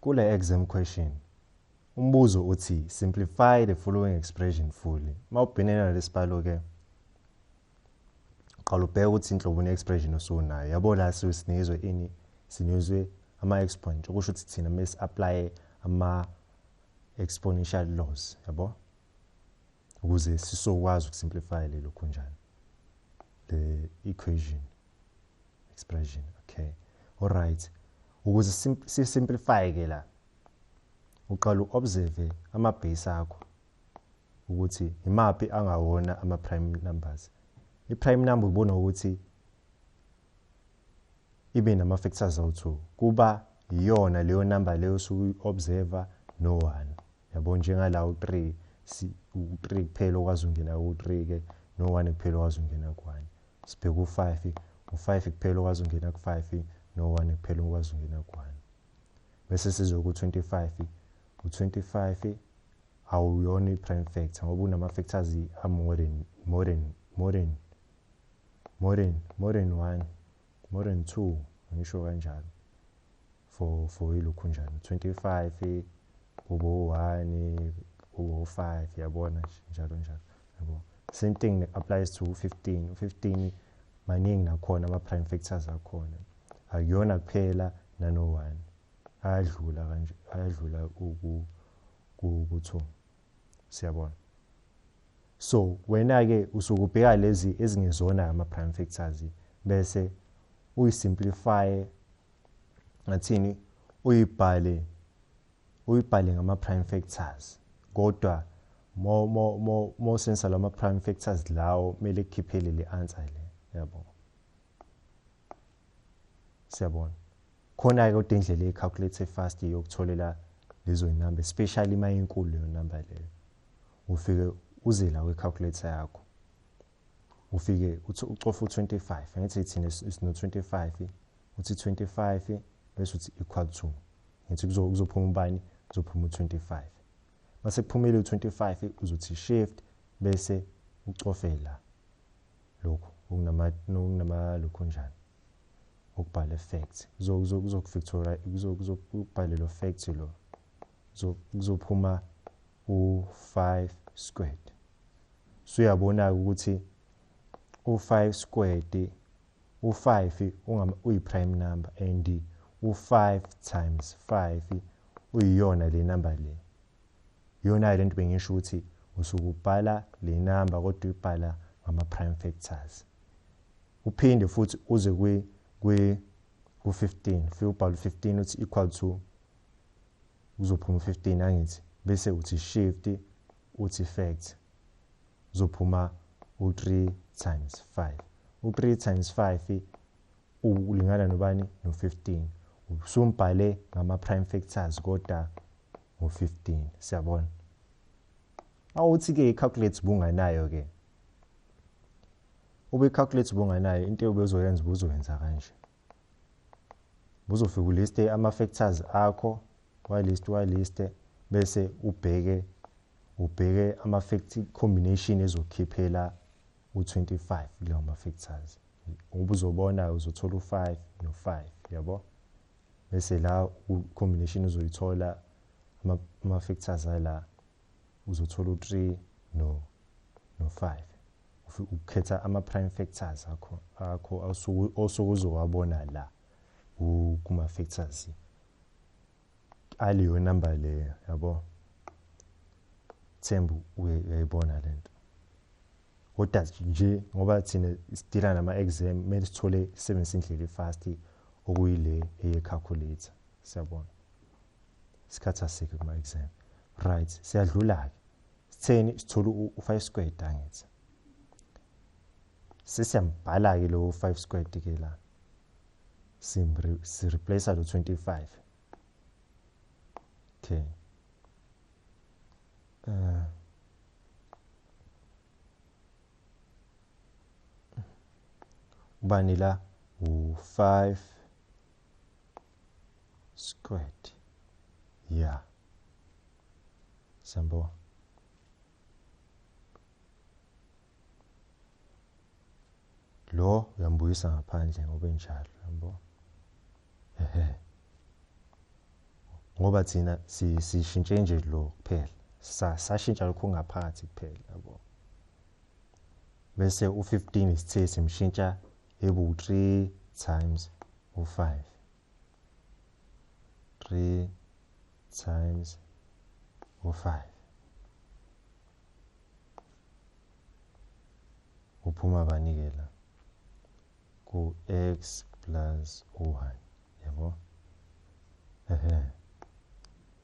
Kule exam question umbuzo uthi simplify the following expression fully. Mawubhinena nalesibalo ke qala ubheka ukuthi inhlobo ne-expression osunayo yabo la sinikizwe ini sinizwe ama-exponent okusho ukuthi thina mase apply ama-exponential laws yabo ukuze sisokwazi ukusimplify lelo kunjani the equation expression. Okay, all right, ukuze simplify ke la uqala uobserve ama-base akho ukuthi imaphi angawona ama-prime numbers. I-prime number ubona ukuthi ibe nama-factors awu-2 kuba iyona leyo number leyo usuyi-observer no-1 yabo njengala u-3 u-3 kuphela okwazi ungena ku-3 ke no-1 kuphela okwazi ungena ku-1. Sibheka u-5 u-5 kuphela okwazi ungena ku-5 no-1 kuphela okwazi ungena ku-1. Bese sizo ku-25 u-25 awuyona i-prime factor ngoba unama-factors more than 1 more than 2 ngisho kanjalo for ilokhu njalo 25 kubo 1 kubo 5 yabona njalo yabo. Same thing applies to 15. 15 maningi nakhona ama-prime factors akhona akuyona kuphela nano-1 ayadlula kanje ayadlula ku-2 siyabona. So wena ke usukubheka lezi ezingezona ama-prime factors bese uyisimplify ngathini uyibhale ngama-prime factors kodwa mo sense lama-prime factors lawo kumele kukhiphele le answer le yabo siyabona. Khona ke kodwa indlela e-calculate fast yokutholela lezo number especially mayinkulu leyo number leyo. Ufike uze la kwe-calculator yakho ufike ucofa u-25 angithi thina sino-25 uthi 25 bese uthi equal to ngithi kuzophuma ubani kuzophuma u-25 mase kuphumile u-25 uzothi shift bese ucofe la lokho okunama lokho njani ukubhala fact uzokubhala lo fact lo kuzophuma u-5 squared. So uyabona ukuthi u-5 squared u-5 uyi-prime number and u-5 times 5 uyiyona le number le yona lento bengisho ukuthi usukubhala le number kodwa uyibhala ngama-prime factors. Uphinde futhi uze ku-15 ufike ubhala u-15 uthi equal to uzophuma u-15 angithi bese uthi shift uthi fact uzophuma u-3 times 5 u-3 times 5 ulingana nobani no-15 usumbhale ngama-prime factors kodwa ngo-15 siyabona. Awuthi ke i-calculate bunganayo ke ube-calculate bunganayo into obezoyenza ubuzoyenza kanje buzofika uliste ama-factors akho waliste bese ubheke ama-fact combination ezokhiphela u-25 kuleyo ma-factors ubuzobona uzothola u-5 no-5 yabo bese la combination uzoyithola ama-factors ala uzothola u-3 no-5 ukhetha ama-prime factors akho osukuzowabona la kuma-factors aliyo number le yabo Thembu uyayibona lento kodwa nje ngoba thina sidila nama-exam kumele sithole sisebenzisa indlela e-fast okuyile eye-calculator siyabona isikhathi asike kuma-exam. Right, siyadlula-ke sitheni sithole u-5 squared angithi sesiyambhala-ke lo 5 squared ke la si-replace lo 25. Okay, ubani la u-5 squared yeah sambo lo uyambuyisa ngaphandle ngoba enjalo yabo ngoba thina sishintshe nje lo kuphela sashintsha lokho ngaphakathi kuphela yabo. Bese u15 isithe simshintsha ebu3 times u5, 3 times u5 uphuma banikela ku x plus u1 yabo.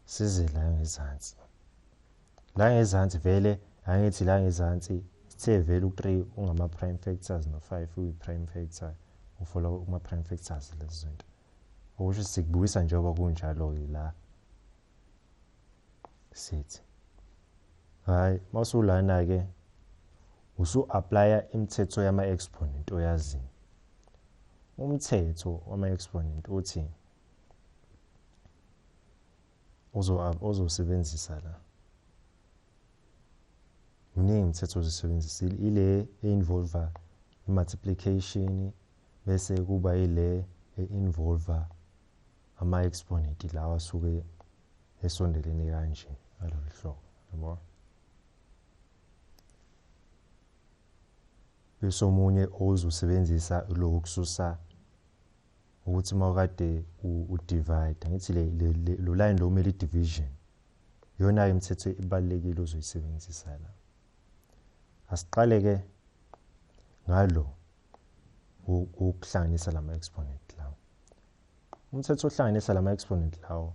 Size la ngezansi. La ngezansi vele angithi la ngezansi sithe vele u3 ungama prime factors no5 uyi prime factor ufollow uma prime factors lezi zinto. Okusho sikubuyisa njengoba kunjalo la sithi. Hayi mawusulana ke usu applya imithetho yama exponent oyazi. Umthetho wama exponent uthi uzosebenzisa la. Miningi imithetho ozosebenzisa ile involve multiplication bese kuba ile involve ama exponent lawa asuke esondelene kanje ngalolu hlobo yabo. Bese omunye ozosebenzisa lo ukususa ukuthi mawukade u-divide ngithi lo line lo kumele i-division yona imithetho ibalekile ozoyisebenzisa la. Asiqale ke ngalo ukuhlanganisa lama exponent lawo. Umthetho ohlanganisa lama exponent lawo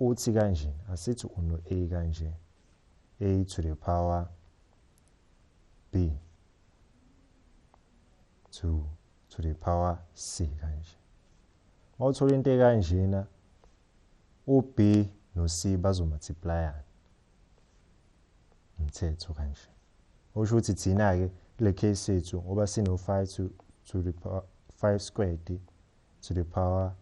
uthi kanje asithi uno a kanje a to the power b to the power c kanje. Mawuthola into kanjena u b no c bazo multiplyana. Umthetho kanje. Okusho ukuthi thina ke kule case yethu ngoba sino 5 to the power 5 squared to the power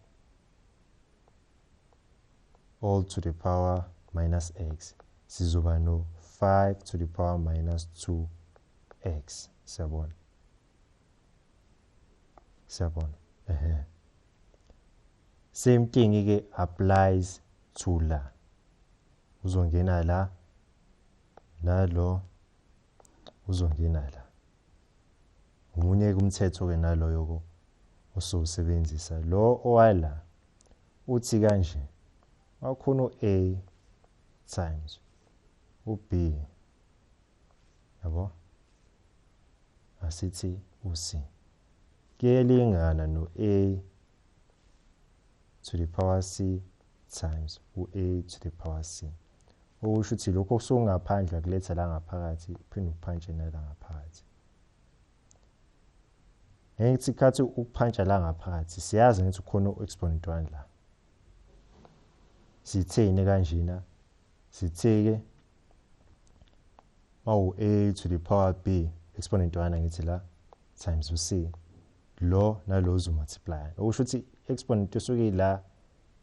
all to the power minus x sizoba no 5 to the power minus 2x. Siyabona. Same thing ke applies to la. Uzongena la nalo uzongena la. Umunye kumthetho ke naloyo ko usosebenzisa lo owala uthi kanje wakhona a times u-b yabo asithi u-c kuyelingana no-a to the power c times u-a to the power c. Okusho ukuthi lokho kusungaphandle kuletha la ngaphakathi phinde ukuphanje nala ngaphakathi. Ngithi kathi ukuphanja la ngaphakathi siyazi ngithi khona u-exponent 1 la. Sitheni kanjena sitheke a to the power b exponent 1 ngithi la times u-c lo nalo uzomultiply. Okusho ukuthi exponent esuke la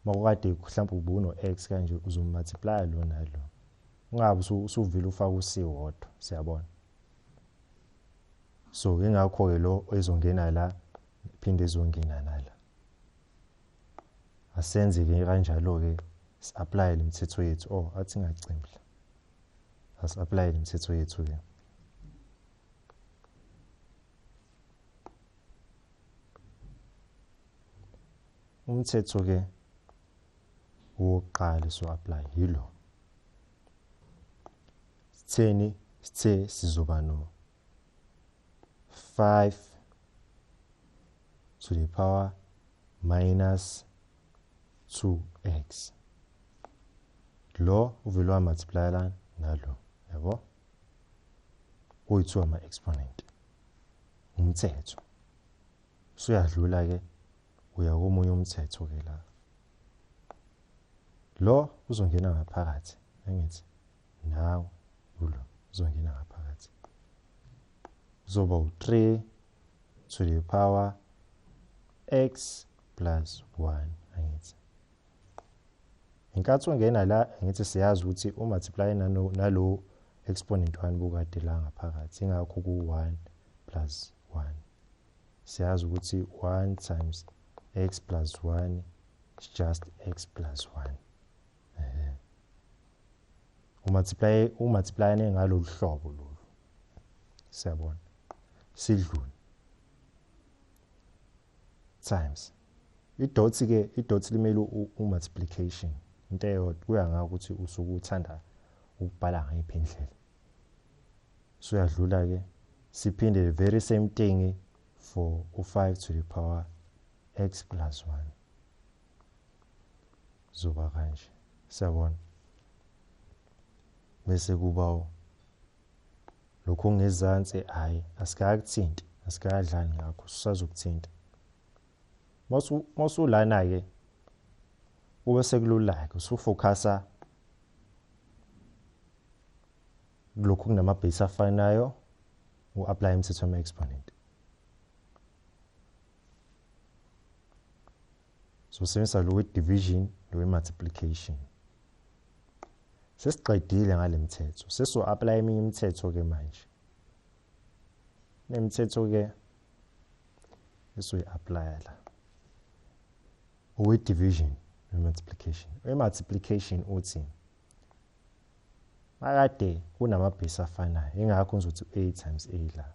makade mhlawumbe ubuno x kanje uzomultiply lo nalo. Ungabe usuvile ufaka u-c wodwa siyabona. So ingakho ke lo ezongena la phinde ezongena nala. Asenze ke kanjalo ke si-apply imithetho yethu athi ngacimbi. Asi-apply imithetho yethu ke. Umthetho ke wokuqala so-apply yilo. Sitheni sithe sizoba no 5 to the power minus 2x. Lo uvelo wa multiply la nalo yabo. Uyithiwa ama exponent. Umthetho. Suyadlula ke uya komunye umthetho ke la. Lo uzongena ngaphakathi. Ngithi nawo lo uzongena ngaphakathi. Uzoba u3 to the power x plus 1 angithi. Inkathi ungena la ngithi siyazi ukuthi umultiply nalo exponent 1 bukade la ngaphakathi ingakho ku1 plus 1. Siyazi ukuthi 1 times x plus 1 is just x plus 1 umultiply ngalolu hlobo lolu siyabona sidlule times idots ke idots limele umultiplication into eyodwa kuya ngakho ukuthi usuke uthanda ukubhala ngayiphi indlela so yadlula ke siphinde the very same thing for u5 to the power x plus 1 zoba kanje siyabona bese kuba lokho ongezansi hayi asikakuthinti asikadlali ngakho sisazokuthinta masulana ke ube sekulula ke usufocusa lokho kunama base afanayo uapply umthetho wama exponent so senza lo division lo multiplication sesiqedile ngalemthetho seso apply eminye imithetho ke manje nemithetho ke esoyi apply la division multiplication uthi makade kunama base afanayo ingakho ngizothi a times a la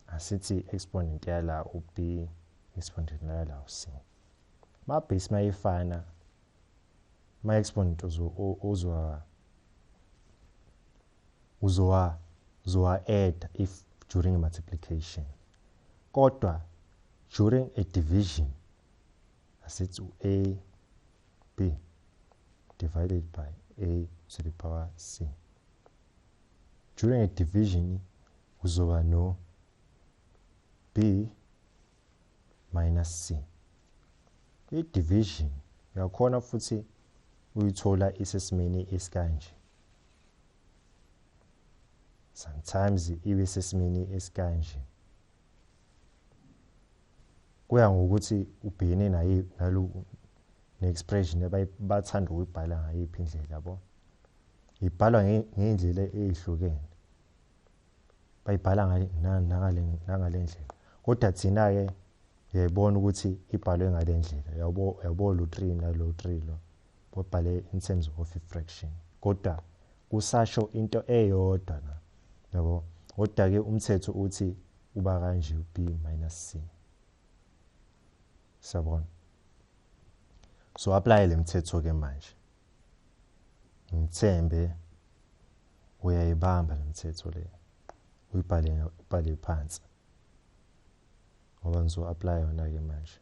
asithi exponent yala b exponent yala c ma base mayifana my exponent uzowa add if during multiplication kodwa during a division asithi a b divided by a to the power c during a division uzoba no b minus c i-division uyakhona futhi uyithola isesimeni esikanje sometimes ibe sesimeni esikanje kuya ngokuthi ubhekene nalo ne-expression bathanda ukuyibhala ngayiphi indlela yabo ibhalwa ngendlela ezihlukene bayibhala ngale ndlela kodwa thina ke uyayibona ukuthi ibhalwe ngale ndlela yabo lo 3 nalo 3 lo bobhale in terms of a fraction kodwa kusasho into eyodwa na yabo kodwa ke umthetho uthi uba kanje b minus c sabona so apply lemthetho ke manje ngithembe uyayibamba lemthetho le uyibhale phansi ngoba ngizo apply yona ke manje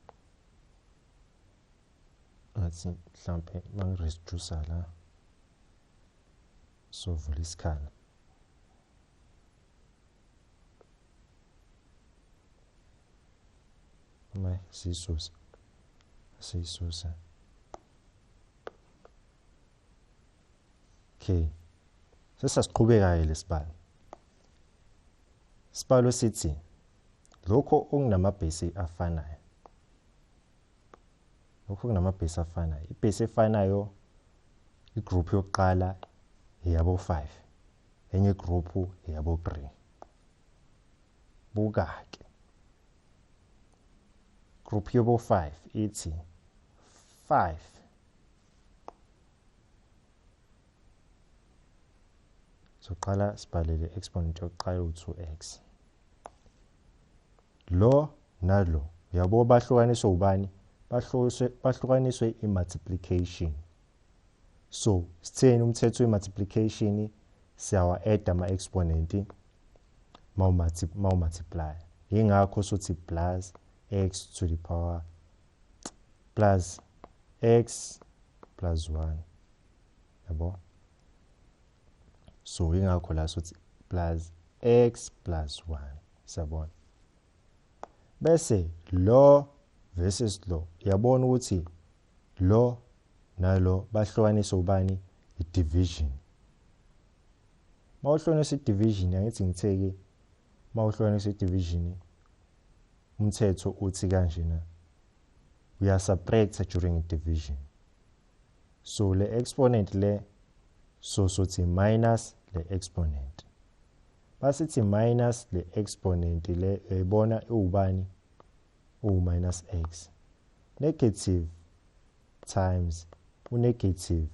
ngathi mhlambe mangireduce la so vula isikhala siyisusa okay sesasiqhubeka ke lesibalo sibalo sithi lokho okunama base afanayo ibase efanayo igroup yokuqala eyabo 5 enye igroup eyabo 3 buka ke group yobo 5 ithi 5 so qala sibhalele exponent yokuqala u2x lo nalo yabo bahlukaniswe ubani bahlukaniswe i-multiplication so sitheni umthetho we-multiplication siyawa add ama exponent ma multiply ingakho sothi plus x to the power plus x plus 1 yabo so ingakho la sothi plus x plus 1 sabona bese lo versus lo yabona ukuthi lo nalo bahlukaniswa ubani i-division mawuhlukanisa i-division angithi ngitheke mawuhlukanisa i-division umthetho uthi kanje na uya subtract during division so le exponent le so sothi minus le exponent basithi minus le exponent le ebona ubani minus x negative times negative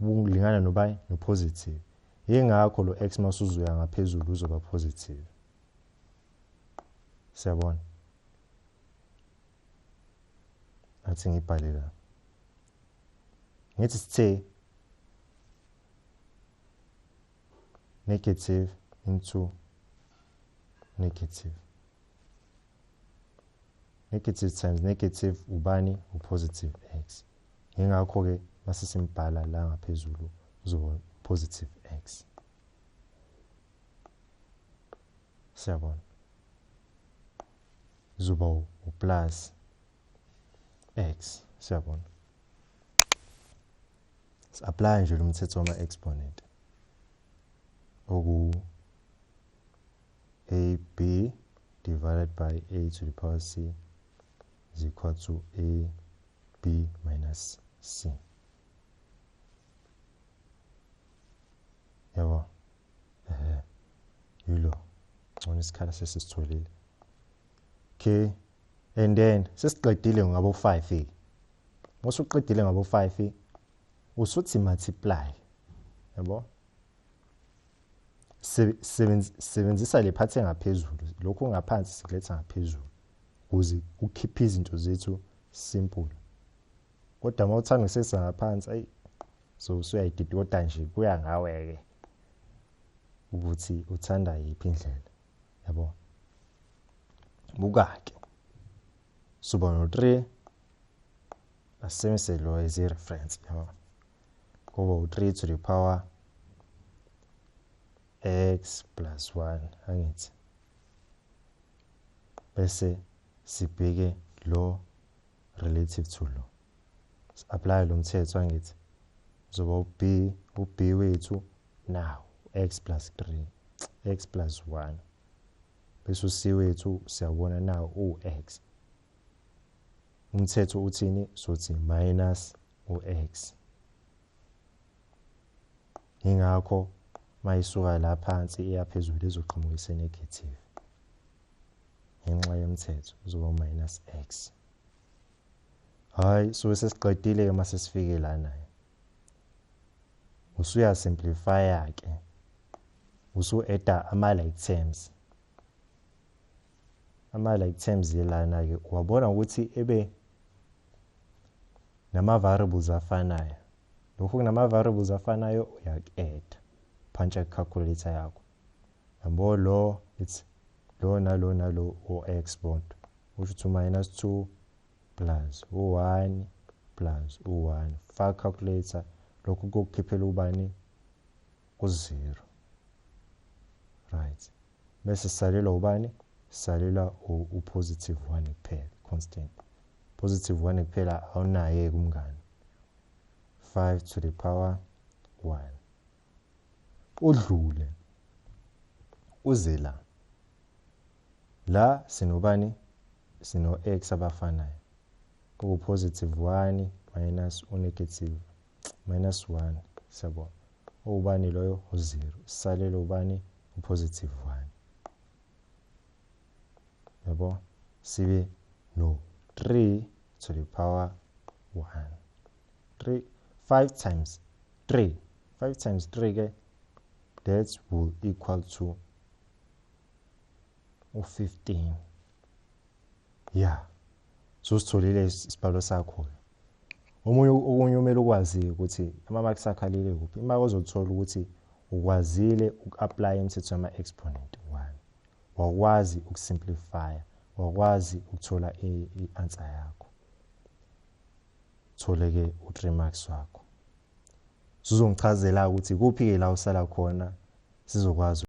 Bulingana nobani no positive. Yingakho lo x masuzuya ngaphezulu uzoba positive. Siyabona? Athi ngibhale la. Ngithi sithe negative into negative. Negative times negative ubani upositive x. Yingakho ke mase simbhala la ngaphezulu uzoba positive x. Siyabona? Uzoba u plus x. Siyabona? Apply nje umthetho wama exponent. Oku ab divided by a to the power c is equal to ab minus c. Yabo. Yilo. Ngone isikhala sesisitholile. Okay. And then sesiqedile ngabo 5 Mosuqedile ngabo 5 usuthi multiply. Yabo. Sebenzisa le part engaphezulu. Lokho ngaphansi sikuletha ngaphezulu ukuze ukhiphe izinto zethu simple. Kodwa mawuthanda ukusesa ngaphansi so usuyayididota nje kuya ngawe ke ukuthi uthanda yiphi indlela. Yabo. Buka ke. Soba no 3 asebenzise lo as a reference. Yabo. Kuba 3 to the power x plus 1 angithi. Bese sibheke lo relative to lo. Apply lo mthetho angithi. Zoba ub wethu now x plus 3 x plus 1 bese c wethu siyabona now x. Umthetho uthini? Sothi minus x. Ingakho mayisuka la phansi iya phezulu ezoqhamuka negative. Ngenxa yomthetho uzoba minus x. Hayi so sesiqedile mase sifike lana. Usuya simplify ke. Usu add ama like terms. Ama like terms yelana ke wabona ukuthi ebe nama variables afanayo. Lokho kunama variables afanayo uyak-add punch calculator yakho. Yabo lo it's lo nalo o-x bond. Usho minus 2 plus u1 plus u1. Faka calculator lokho kokukhiphela ubani u0. Right. Bese salela ubani? Salela u-positive 1 kuphela constant. Positive 1 kuphela awunaye kumngani. 5 to the power 1. Udlule. Uze la. La sinobani? Sino x abafanayo. Ku positive 1 minus negative minus 1 sabo. Ubani loyo u0. Salela ubani? Positive 1. Yabo. Sibe no 3 to the power 1. 5 times 3. 5 times 3 ke that will equal to 15. Yeah. So sitholile isibalo sakho. Omunye okumele ukwazi ukuthi ama marks akhalile kuphi. Ima ozothola ukuthi ukwazile ukuapply imithetho yama exponent 1. Wakwazi ukusimplify, wakwazi ukuthola i-answer yakho. Tholeke u3 marks wakho. Sizongichazela ukuthi kuphi ke la usala khona sizokwazi